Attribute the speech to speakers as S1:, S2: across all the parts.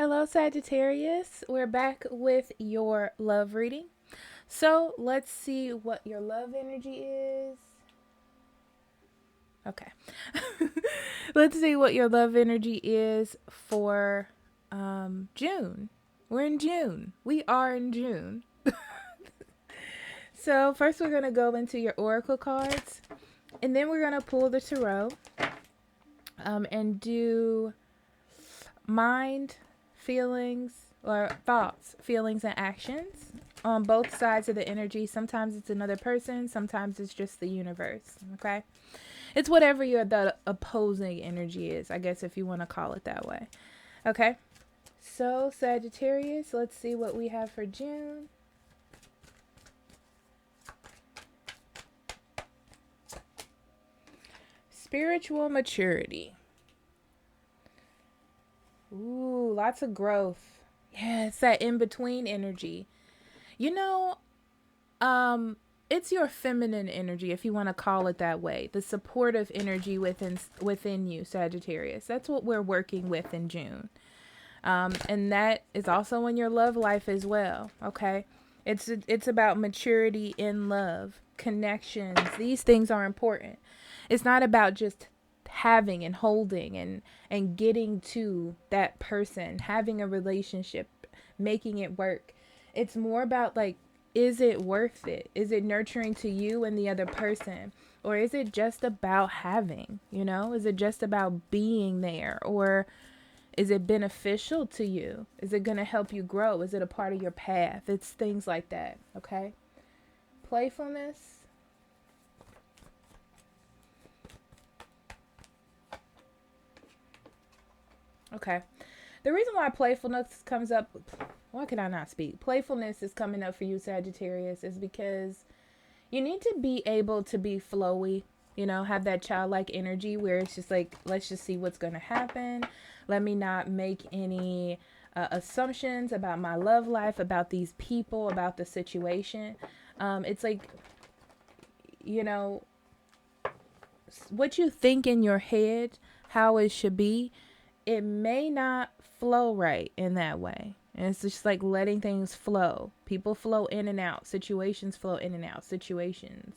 S1: Hello, Sagittarius. We're back with your love reading. So let's see what your love energy is. Okay. Let's see what your love energy is for June. We're in June. We are in June. So first we're going to go into your oracle cards, and then we're going to pull the tarot and do mind, feelings, or thoughts, feelings, and actions on both sides of the energy. Sometimes it's another person, sometimes it's just the universe. Okay. It's whatever the opposing energy is, I guess, if you want to call it that way. Okay. So, Sagittarius, let's see what we have for June. Spiritual maturity. Ooh, lots of growth. Yeah, it's that in between energy. You know, it's your feminine energy, if you want to call it that way, the supportive energy within you, Sagittarius. That's what we're working with in June, and that is also in your love life as well. Okay, it's about maturity in love, connections. These things are important. It's not about just having and holding and getting to that person, having a relationship, making it work. It's more about, like, is it worth it? Is it nurturing to you and the other person? Or is it just about having, Is it just about being there? Or is it beneficial to you? Is it going to help you grow? Is it a part of your path? It's things like that, okay? Playfulness. Okay. The reason why playfulness comes up, why can I not speak? Playfulness is coming up for you, Sagittarius, is because you need to be able to be flowy, have that childlike energy where it's just like, let's just see what's going to happen. Let me not make any assumptions about my love life, about these people, about the situation. It's like, you know, what you think in your head, how it should be, it may not flow right in that way. And it's just like letting things flow. People flow in and out. Situations flow in and out. Situations,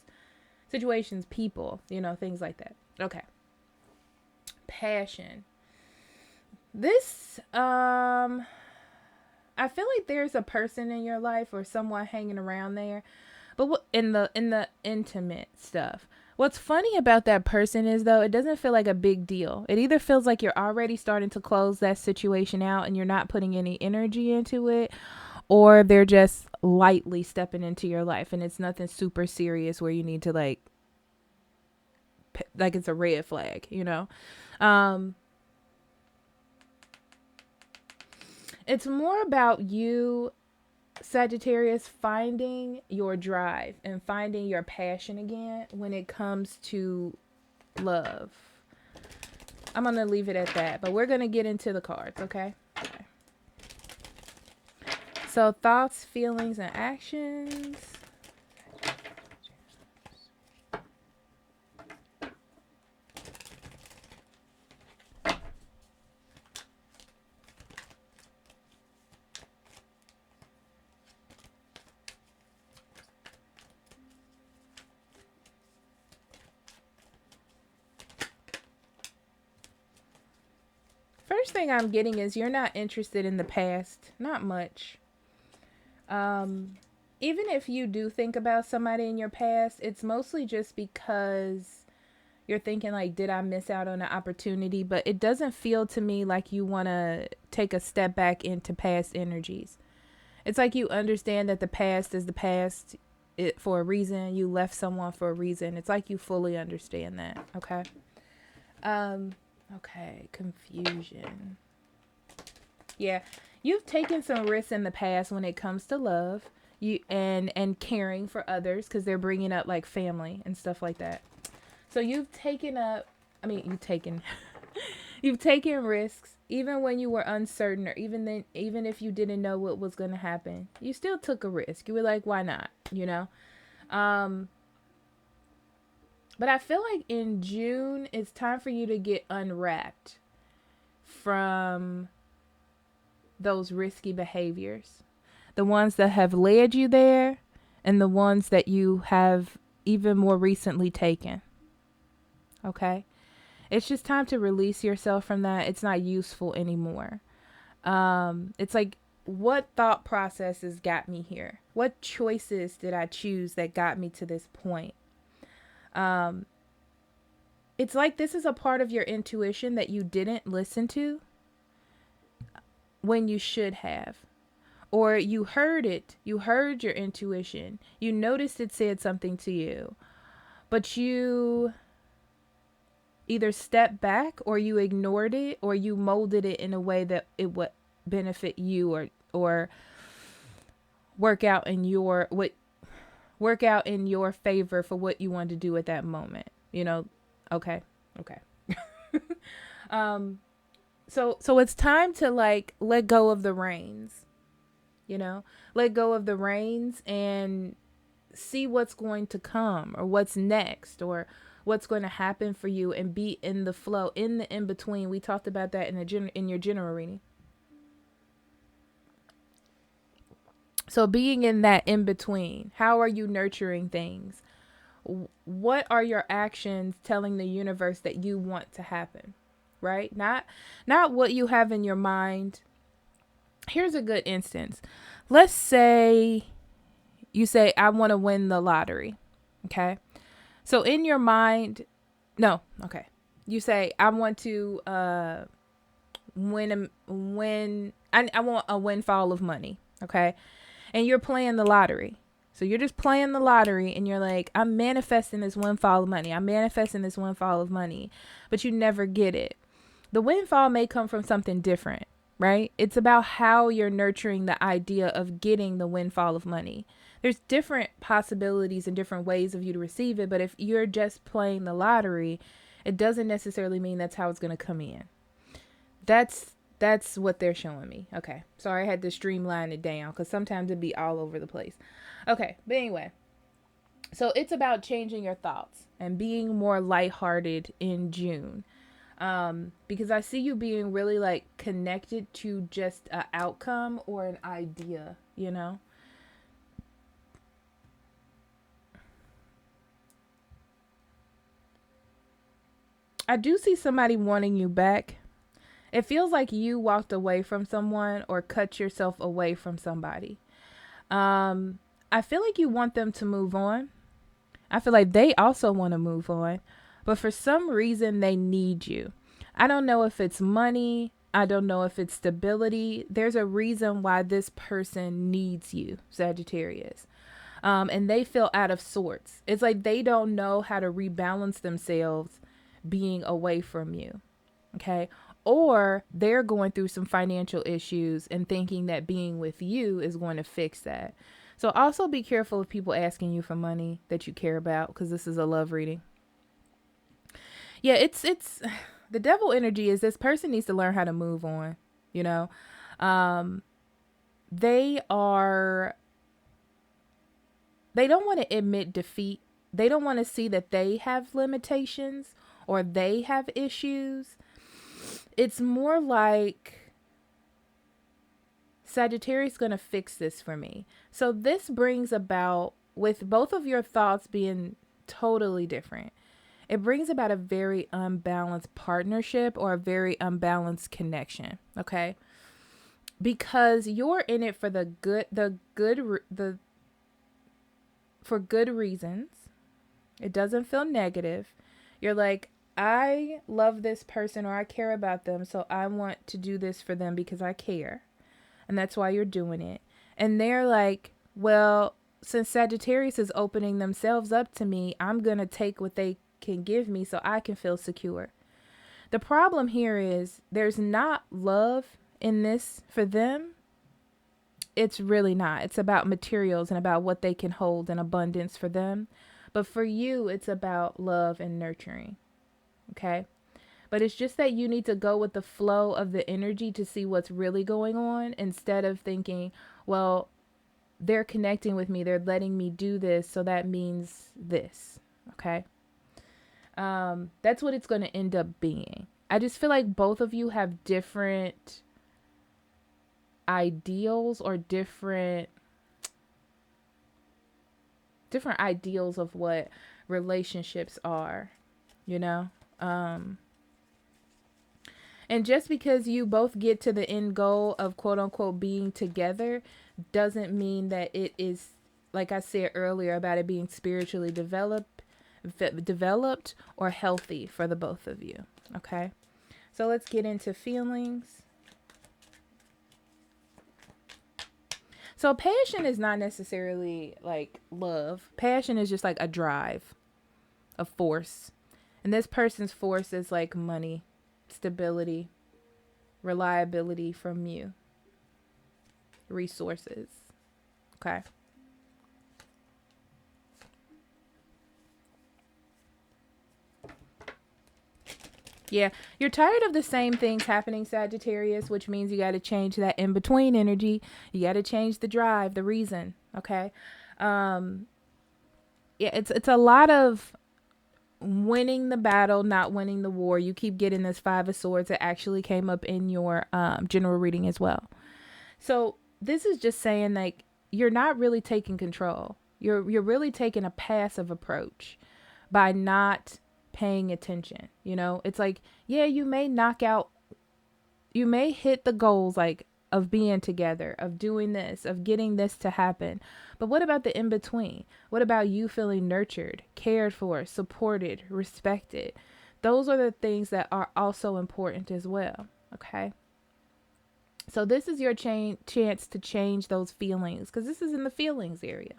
S1: people, things like that. Okay. Passion. This, I feel like there's a person in your life or someone hanging around there, but in the intimate stuff. What's funny about that person is, though, it doesn't feel like a big deal. It either feels like you're already starting to close that situation out and you're not putting any energy into it, or they're just lightly stepping into your life and it's nothing super serious where you need to like it's a red flag, It's more about you, Sagittarius, finding your drive and finding your passion again when it comes to love. I'm going to leave it at that, but we're going to get into the cards, okay? So, thoughts, feelings, and actions. First thing I'm getting is you're not interested in the past. Not much. Even if you do think about somebody in your past, it's mostly just because you're thinking, like, did I miss out on an opportunity? But it doesn't feel to me like you want to take a step back into past energies. It's like you understand that the past is the past for a reason. You left someone for a reason. It's like you fully understand that, okay? Okay, confusion. Yeah, you've taken some risks in the past when it comes to love, and caring for others, because they're bringing up like family and stuff like that. So you've taken up. I mean, you've taken. You've taken risks even when you were uncertain, or even if you didn't know what was going to happen. You still took a risk. You were like, why not? Um, but I feel like in June it's time for you to get unwrapped from those risky behaviors, the ones that have led you there, and the ones that you have even more recently taken. Okay? It's just time to release yourself from that. It's not useful anymore. It's like, what thought processes got me here? What choices did I choose that got me to this point? It's like this is a part of your intuition that you didn't listen to when you should have. Or you heard it. You heard your intuition. You noticed it said something to you. But you either stepped back, or you ignored it, or you molded it in a way that it would benefit you, or work out in your favor for what you wanted to do at that moment. Okay. So it's time to like let go of the reins. Let go of the reins and see what's going to come, or what's next, or what's going to happen for you, and be in the flow, in the in between. We talked about that in your general reading. So being in that in between, how are you nurturing things? What are your actions telling the universe that you want to happen? Right? Not what you have in your mind. Here's a good instance. Let's say you say, I want to win the lottery. Okay. So in your mind, no. Okay. You say, I want to I want a windfall of money. Okay. And you're playing the lottery. So you're just playing the lottery, and you're like, I'm manifesting this windfall of money. I'm manifesting this windfall of money. But you never get it. The windfall may come from something different, right? It's about how you're nurturing the idea of getting the windfall of money. There's different possibilities and different ways of you to receive it. But if you're just playing the lottery, it doesn't necessarily mean that's how it's going to come in. That's what they're showing me. Okay. Sorry, I had to streamline it down because sometimes it'd be all over the place. Okay. But anyway, so it's about changing your thoughts and being more lighthearted in June. Because I see you being really like connected to just an outcome or an idea, I do see somebody wanting you back. It feels like you walked away from someone or cut yourself away from somebody. I feel like you want them to move on. I feel like they also want to move on. But for some reason, they need you. I don't know if it's money. I don't know if it's stability. There's a reason why this person needs you, Sagittarius. And they feel out of sorts. It's like they don't know how to rebalance themselves being away from you. Okay. Or they're going through some financial issues and thinking that being with you is going to fix that. So also be careful of people asking you for money that you care about, because this is a love reading. Yeah, it's the devil energy is this person needs to learn how to move on. They don't want to admit defeat. They don't want to see that they have limitations or they have issues. It's more like Sagittarius is going to fix this for me. So this brings about, with both of your thoughts being totally different, it brings about a very unbalanced partnership or a very unbalanced connection. Okay. Because you're in it for for good reasons. It doesn't feel negative. You're like, I love this person, or I care about them, so I want to do this for them because I care. And that's why you're doing it. And they're like, well, since Sagittarius is opening themselves up to me, I'm going to take what they can give me so I can feel secure. The problem here is there's not love in this for them. It's really not. It's about materials and about what they can hold in abundance for them. But for you, it's about love and nurturing. Okay. But it's just that you need to go with the flow of the energy to see what's really going on, instead of thinking, well, they're connecting with me. They're letting me do this. So that means this. Okay. That's what it's going to end up being. I just feel like both of you have different ideals or different ideals of what relationships are, you know? And just because you both get to the end goal of quote unquote being together doesn't mean that it is, like I said earlier, about it being spiritually developed or healthy for the both of you. Okay. So let's get into feelings. So passion is not necessarily like love. Passion is just like a drive, a force. And this person's force is like money, stability, reliability from you, resources. Okay. Yeah, you're tired of the same things happening, Sagittarius, which means you got to change that in between energy. You got to change the drive, the reason. Okay. Um, yeah, it's a lot of winning the battle, not winning the war. You keep getting this Five of Swords that actually came up in your general reading as well. So this is just saying like you're not really taking control. You're really taking a passive approach by not paying attention. You know, it's like, yeah, you may hit the goals like of being together, of doing this, of getting this to happen. But what about the in between? What about you feeling nurtured, cared for, supported, respected? Those are the things that are also important as well. Okay. So this is your chance to change those feelings, because this is in the feelings area.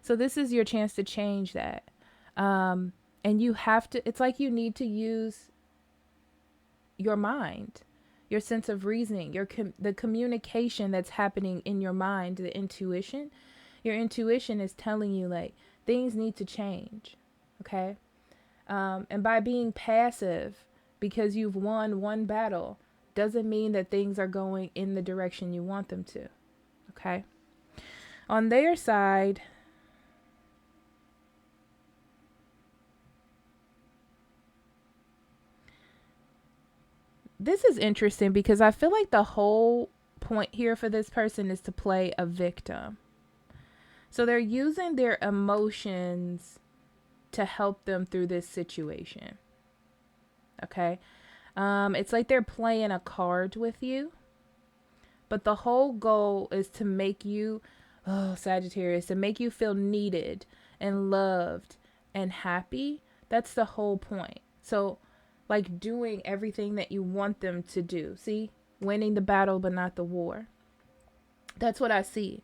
S1: So this is your chance to change that. And you have to, it's like you need to use your mind, your sense of reasoning, the communication that's happening in your mind, the intuition. Your intuition is telling you like things need to change. Okay. And by being passive because you've won one battle doesn't mean that things are going in the direction you want them to. Okay. On their side, this is interesting because I feel like the whole point here for this person is to play a victim. So they're using their emotions to help them through this situation. Okay. It's like they're playing a card with you, but the whole goal is to make you, Sagittarius, to make you feel needed and loved and happy. That's the whole point. So, like doing everything that you want them to do. See, winning the battle, but not the war. That's what I see.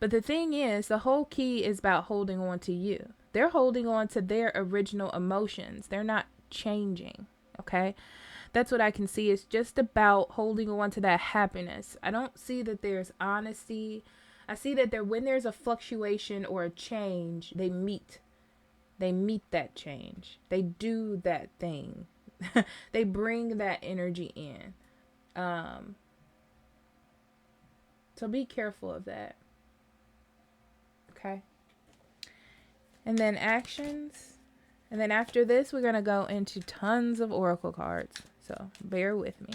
S1: But the thing is, the whole key is about holding on to you. They're holding on to their original emotions. They're not changing. Okay. That's what I can see. It's just about holding on to that happiness. I don't see that there's honesty. I see that when there's a fluctuation or a change, they meet that change. They do that thing. They bring that energy in. So be careful of that. Okay. And then actions. And then after this, we're going to go into tons of oracle cards. So bear with me.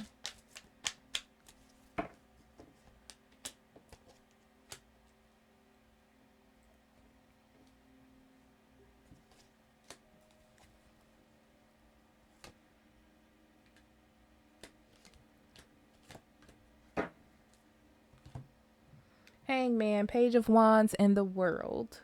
S1: Hangman, Page of Wands, and the World.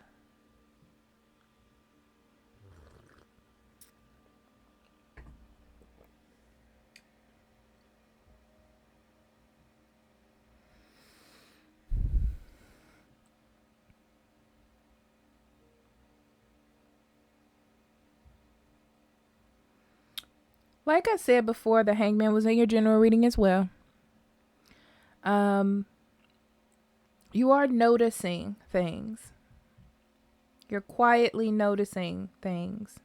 S1: Like I said before, the Hangman was in your general reading as well. You are noticing things. You're quietly noticing things.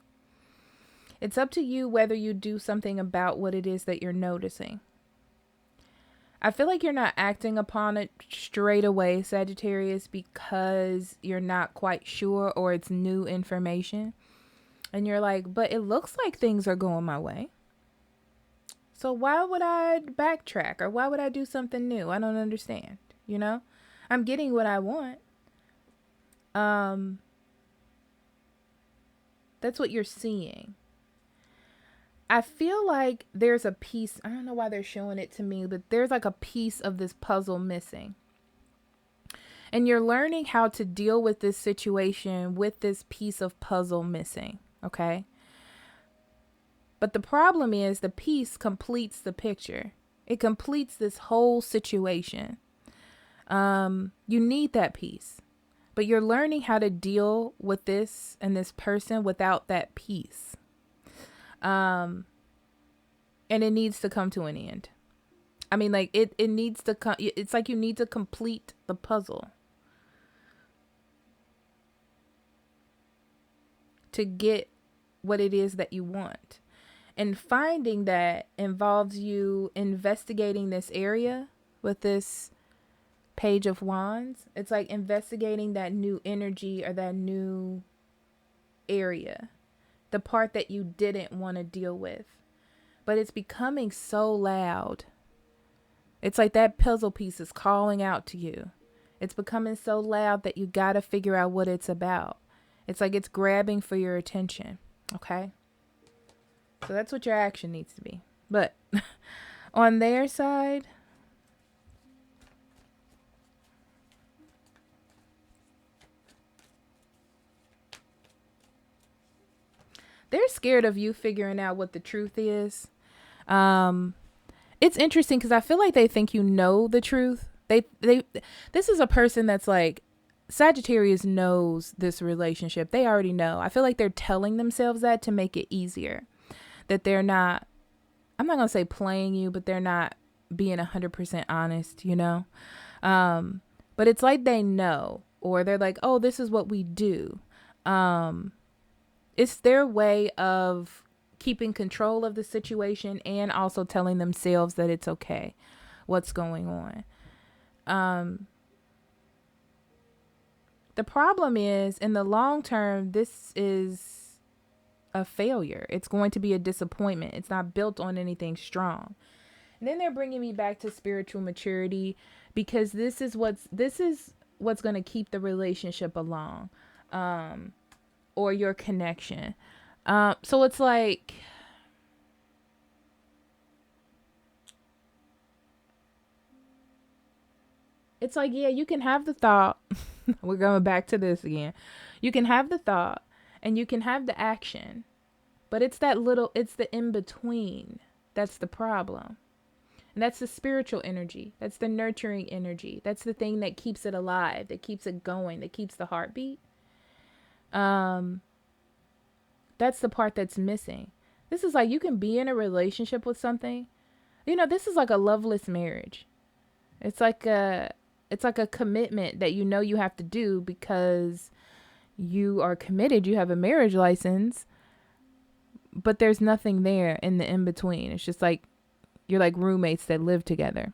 S1: It's up to you whether you do something about what it is that you're noticing. I feel like you're not acting upon it straight away, Sagittarius, because you're not quite sure or it's new information. And you're like, but it looks like things are going my way. So why would I backtrack or why would I do something new? I don't understand, you know? I'm getting what I want. That's what you're seeing. I feel like there's a piece, I don't know why they're showing it to me, but there's like a piece of this puzzle missing. And you're learning how to deal with this situation with this piece of puzzle missing, okay? But the problem is the piece completes the picture. It completes this whole situation. You need that piece. But you're learning how to deal with this and this person without that piece. And it needs to come to an end. I mean, like, it needs to come. It's like you need to complete the puzzle to get what it is that you want. And finding that involves you investigating this area with this Page of Wands. It's like investigating that new energy or that new area, the part that you didn't want to deal with. But it's becoming so loud. It's like that puzzle piece is calling out to you. It's becoming so loud that you got to figure out what it's about. It's like it's grabbing for your attention. Okay? So that's what your action needs to be. But on their side, they're scared of you figuring out what the truth is. It's interesting because I feel like they think you know the truth. This is a person that's like, Sagittarius knows this relationship. They already know. I feel like they're telling themselves that to make it easier. That they're not, I'm not going to say playing you, but they're not being 100% honest, you know? But it's like they know, or they're like, oh, this is what we do. It's their way of keeping control of the situation and also telling themselves that it's okay what's going on. The problem is, in the long term, this is a failure. It's going to be a disappointment. It's not built on anything strong. And then they're bringing me back to spiritual maturity, because this is what's going to keep the relationship along, or your connection. So it's like, yeah, you can have the thought. We're going back to this again. You can have the thought and you can have the action, but it's the in between. That's the problem. And that's the spiritual energy. That's the nurturing energy. That's the thing that keeps it alive, that keeps it going, that keeps the heartbeat. That's the part that's missing. This is like, you can be in a relationship with something. You know, this is like a loveless marriage. It's like a commitment that you know you have to do because you are committed. You have a marriage license, but there's nothing there in the in between. It's just like you're like roommates that live together.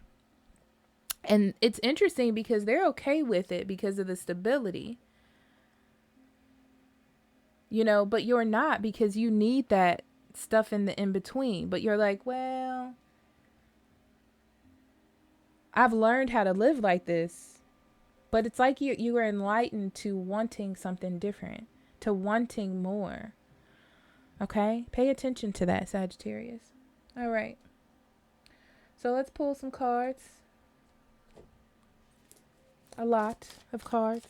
S1: And it's interesting because they're okay with it because of the stability. You know, but you're not, because you need that stuff in the in between. But you're like, well, I've learned how to live like this. But it's like you are enlightened to wanting something different, to wanting more. Okay? Pay attention to that, Sagittarius. All right. So let's pull some cards. A lot of cards.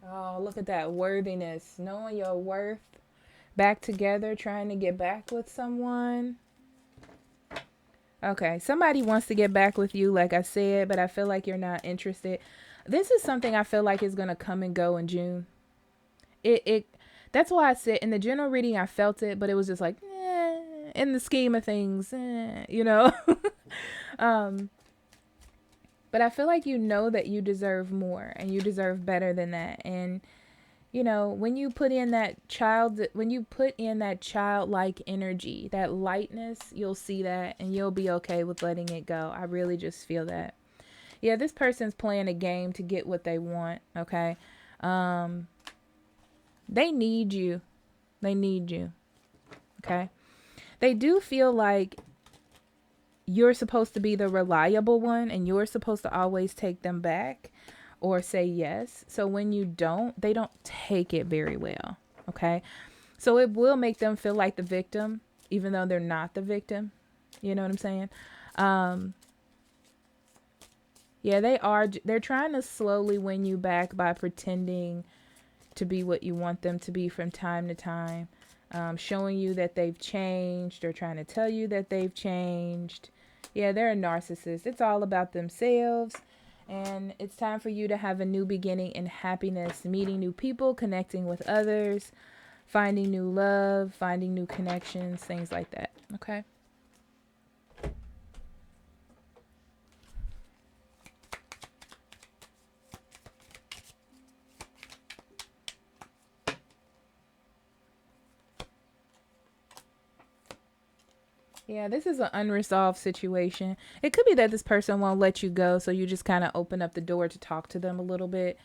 S1: Oh, look at that worthiness. Knowing your worth. Back together, trying to get back with someone. Okay, somebody wants to get back with you, like I said, but I feel like you're not interested. This is something I feel like is going to come and go in June. That's why I said in the general reading I felt it, but it was just like, in the scheme of things, you know. But I feel like you know that you deserve more and you deserve better than that. And you know, when you put in that childlike energy, that lightness, you'll see that and you'll be okay with letting it go. I really just feel that. Yeah, this person's playing a game to get what they want, okay? Um, they need you. They need you. Okay. They do feel like you're supposed to be the reliable one and you're supposed to always take them back or say yes. So when you don't, they don't take it very well. Okay. So it will make them feel like the victim, even though they're not the victim. You know what I'm saying? Um, yeah, they are. They're trying to slowly win you back by pretending to be what you want them to be from time to time, showing you that they've changed or trying to tell you that they've changed. Yeah, they're a narcissist. It's all about themselves. And it's time for you to have a new beginning in happiness, meeting new people, connecting with others, finding new love, finding new connections, things like that. Okay. Yeah, this is an unresolved situation. It could be that this person won't let you go, so you just kind of open up the door to talk to them a little bit.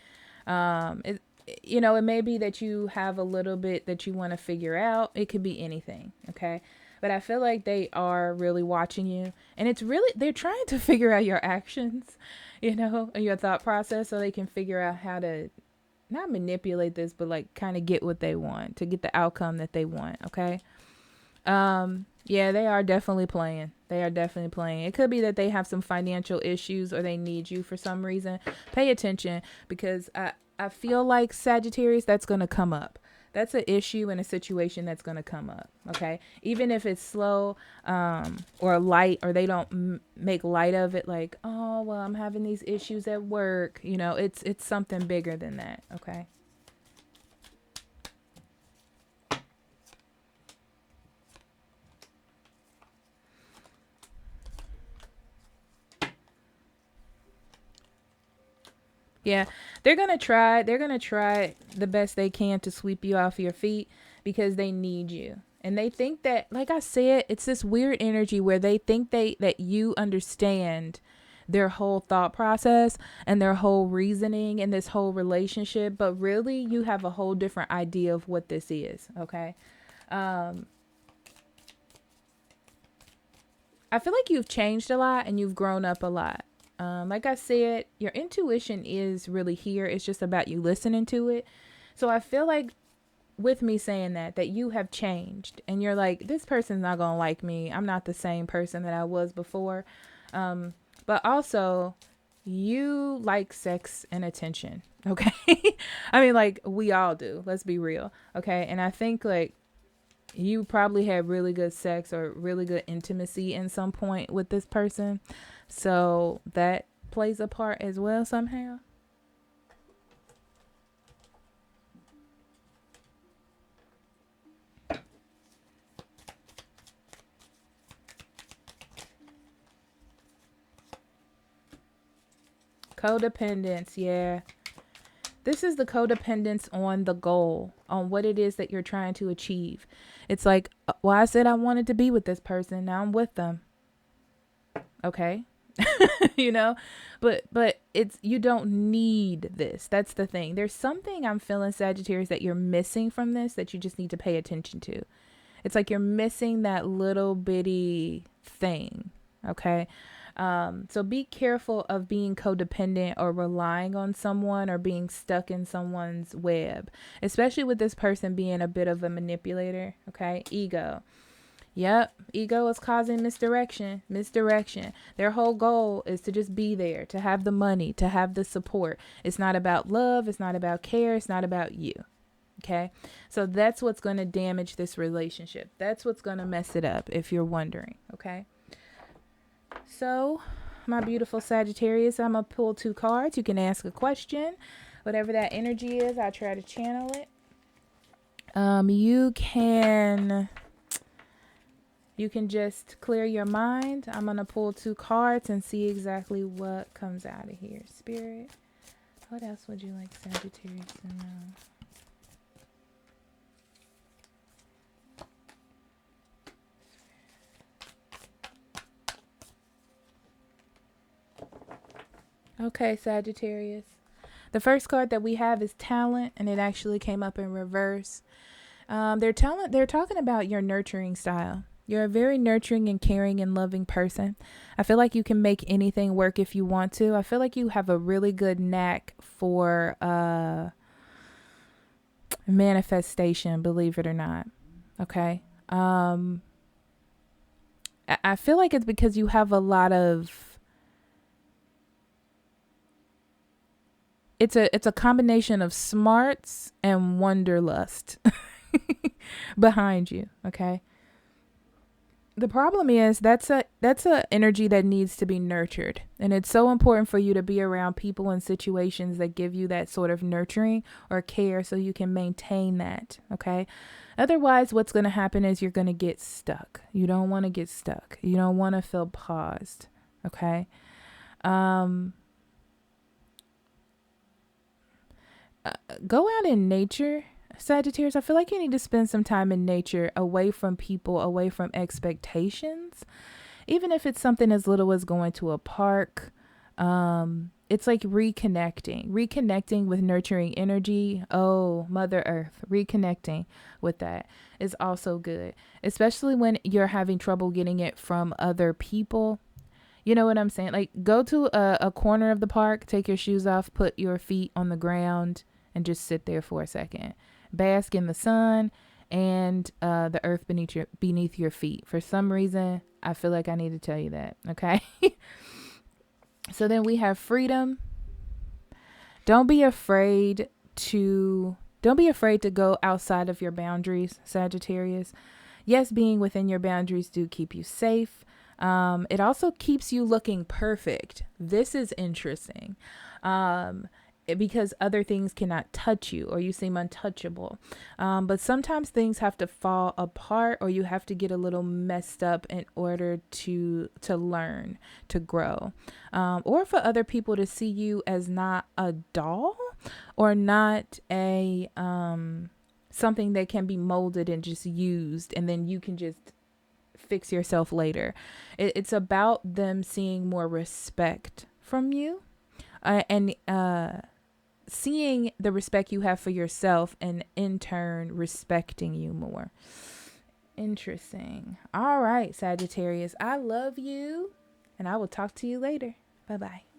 S1: It, it may be that you have a little bit that you want to figure out. It could be anything, okay? But I feel like they are really watching you, and they're trying to figure out your actions, and your thought process, so they can figure out how to not manipulate this, but like kind of get what they want, to get the outcome that they want, okay? Yeah, they are definitely playing. They are definitely playing. It could be that they have some financial issues or they need you for some reason. Pay attention, because I feel like Sagittarius, that's going to come up. That's an issue and a situation that's going to come up. Okay. Even if it's slow, or light, or they don't make light of it. Like, oh, well, I'm having these issues at work. It's something bigger than that. Okay. Yeah, they're gonna try the best they can to sweep you off your feet, because they need you. And they think that, like I said, it's this weird energy where they think that you understand their whole thought process and their whole reasoning in this whole relationship, but really you have a whole different idea of what this is, okay? Um I feel like you've changed a lot and you've grown up a lot. Like I said, your intuition is really here. It's just about you listening to it. So I feel like, with me saying that you have changed and you're like, this person's not going to like me. I'm not the same person that I was before. But also, you like sex and attention. Okay. I mean, like, we all do. Let's be real. Okay. And I think, like, you probably had really good sex or really good intimacy in some point with this person. So that plays a part as well somehow. Codependence, yeah. This is the codependence on the goal, on what it is that you're trying to achieve. It's like, well, I said I wanted to be with this person. Now I'm with them. Okay. you know, but it's, you don't need this. That's the thing. There's something I'm feeling, Sagittarius, that you're missing from this that you just need to pay attention to. It's like you're missing that little bitty thing. Okay. So be careful of being codependent or relying on someone or being stuck in someone's web, especially with this person being a bit of a manipulator. Okay. Ego. Yep. Ego is causing misdirection. Misdirection. Their whole goal is to just be there, to have the money, to have the support. It's not about love. It's not about care. It's not about you. Okay. So that's what's going to damage this relationship. That's what's going to mess it up, if you're wondering. Okay. So, my beautiful Sagittarius, I'm going to pull 2 cards. You can ask a question. Whatever that energy is, I'll try to channel it. You can just clear your mind. I'm going to pull 2 cards and see exactly what comes out of here. Spirit, what else would you like Sagittarius to know? Okay, Sagittarius. The first card that we have is talent, and it actually came up in reverse. They're talking about your nurturing style. You're a very nurturing and caring and loving person. I feel like you can make anything work if you want to. I feel like you have a really good knack for manifestation, believe it or not. Okay. I feel like it's because you have a lot of, it's a combination of smarts and wanderlust behind you. Okay. The problem is that's a energy that needs to be nurtured, and it's so important for you to be around people and situations that give you that sort of nurturing or care so you can maintain that. Okay. Otherwise, what's going to happen is you're going to get stuck. You don't want to get stuck. You don't want to feel paused. Okay. Go out in nature, Sagittarius. I feel like you need to spend some time in nature, away from people, away from expectations. Even if it's something as little as going to a park. It's like reconnecting with nurturing energy. Oh, Mother Earth, reconnecting with that is also good, especially when you're having trouble getting it from other people. You know what I'm saying? Like, go to a corner of the park, take your shoes off, put your feet on the ground, and just sit there for a second. Bask in the sun and the earth beneath your feet. For some reason, I feel like I need to tell you that. Okay. So then we have freedom. Don't be afraid to go outside of your boundaries, Sagittarius. Yes, being within your boundaries do keep you safe. It also keeps you looking perfect. This is interesting. Because other things cannot touch you or you seem untouchable. But sometimes things have to fall apart, or you have to get a little messed up in order to learn, to grow, or for other people to see you as not a doll or not a something that can be molded and just used, and then you can just fix yourself later. It's about them seeing more respect from you, and seeing the respect you have for yourself, and in turn respecting you more. Interesting. All right, Sagittarius, I love you, and I will talk to you later. Bye-bye.